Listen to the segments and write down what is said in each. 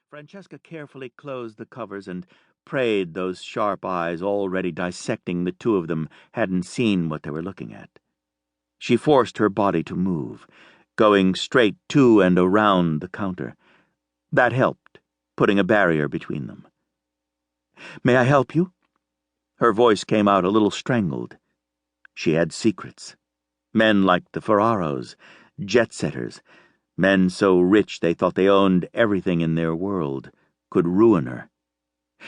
Francesca carefully closed the covers and prayed those sharp eyes already dissecting the two of them hadn't seen what they were looking at. She forced her body to move, going straight to and around the counter. That helped, putting a barrier between them. "May I help you?" Her voice came out a little strangled. She had secrets. Men like the Ferraros, jet-setters, men so rich they thought they owned everything in their world, could ruin her.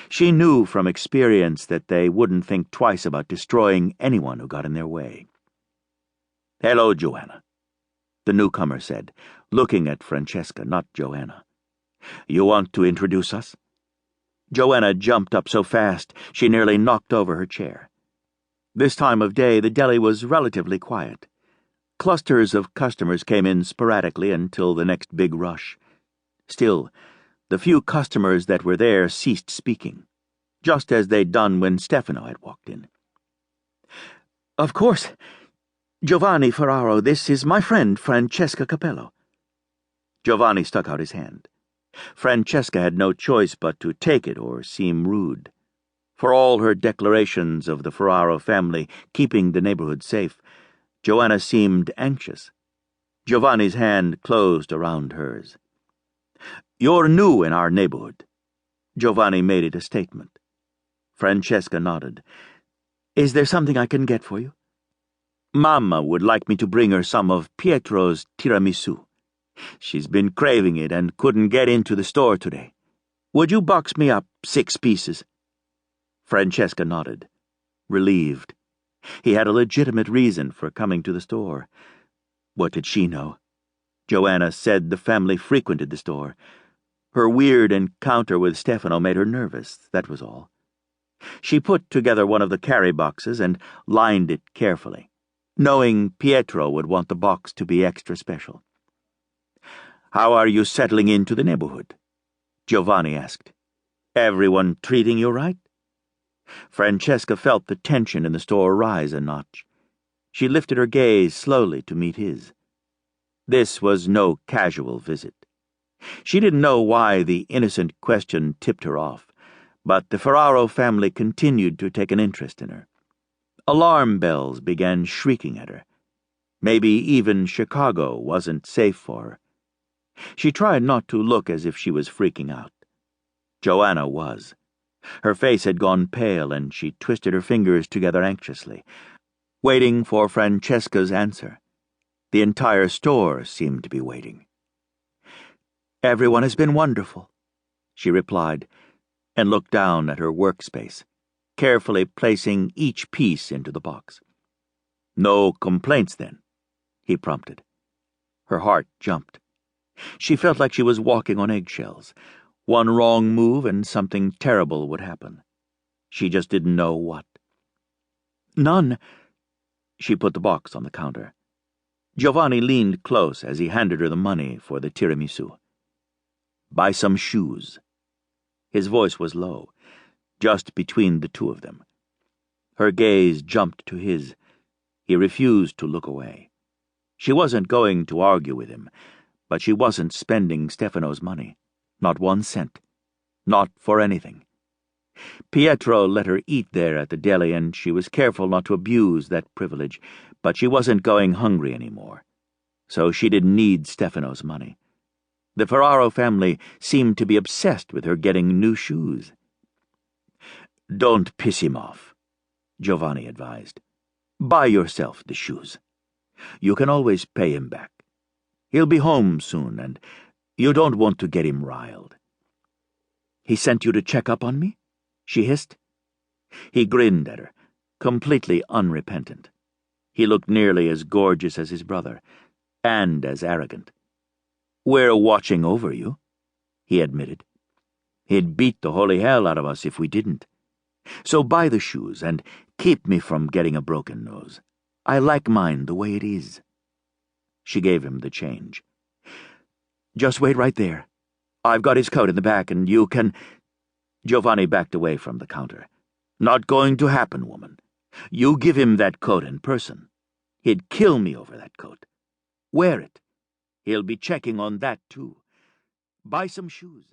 She knew from experience that they wouldn't think twice about destroying anyone who got in their way. "Hello, Joanna," the newcomer said, looking at Francesca, not Joanna. "You want to introduce us?" Joanna jumped up so fast she nearly knocked over her chair. This time of day the deli was relatively quiet. Clusters of customers came in sporadically until the next big rush. Still, the few customers that were there ceased speaking, just as they'd done when Stefano had walked in. "Of course. Giovanni Ferraro, this is my friend Francesca Cappello." Giovanni stuck out his hand. Francesca had no choice but to take it or seem rude. For all her declarations of the Ferraro family keeping the neighborhood safe, Joanna seemed anxious. Giovanni's hand closed around hers. "You're new in our neighborhood." Giovanni made it a statement. Francesca nodded. "Is there something I can get for you?" "Mamma would like me to bring her some of Pietro's tiramisu. She's been craving it and couldn't get into the store today. Would you box me up 6 pieces?" Francesca nodded, relieved. He had a legitimate reason for coming to the store. What did she know? Joanna said the family frequented the store. Her weird encounter with Stefano made her nervous, that was all. She put together one of the carry boxes and lined it carefully, knowing Pietro would want the box to be extra special. "How are you settling into the neighborhood?" Giovanni asked. "Everyone treating you right?" Francesca felt the tension in the store rise a notch. She lifted her gaze slowly to meet his. This was no casual visit. She didn't know why the innocent question tipped her off, but the Ferraro family continued to take an interest in her. Alarm bells began shrieking at her. Maybe even Chicago wasn't safe for her. She tried not to look as if she was freaking out. Joanna was. Her face had gone pale, and she twisted her fingers together anxiously, waiting for Francesca's answer. The entire store seemed to be waiting. "Everyone has been wonderful," she replied, and looked down at her workspace, carefully placing each piece into the box. "No complaints, then?" he prompted. Her heart jumped. She felt like she was walking on eggshells. One wrong move and something terrible would happen. She just didn't know what. "None." She put the box on the counter. Giovanni leaned close as he handed her the money for the tiramisu. "Buy some shoes." His voice was low, just between the two of them. Her gaze jumped to his. He refused to look away. She wasn't going to argue with him, but she wasn't spending Stefano's money. Not 1 cent. Not for anything. Pietro let her eat there at the deli, and she was careful not to abuse that privilege, but she wasn't going hungry anymore. So she didn't need Stefano's money. The Ferraro family seemed to be obsessed with her getting new shoes. "Don't piss him off," Giovanni advised. "Buy yourself the shoes. You can always pay him back. He'll be home soon, and you don't want to get him riled." "He sent you to check up on me?" she hissed. He grinned at her, completely unrepentant. He looked nearly as gorgeous as his brother, and as arrogant. "We're watching over you," he admitted. "He'd beat the holy hell out of us if we didn't. So buy the shoes and keep me from getting a broken nose. I like mine the way it is." She gave him the change. "Just wait right there. I've got his coat in the back, and you can—" Giovanni backed away from the counter. "Not going to happen, woman. You give him that coat in person. He'd kill me over that coat. Wear it. He'll be checking on that, too. Buy some shoes."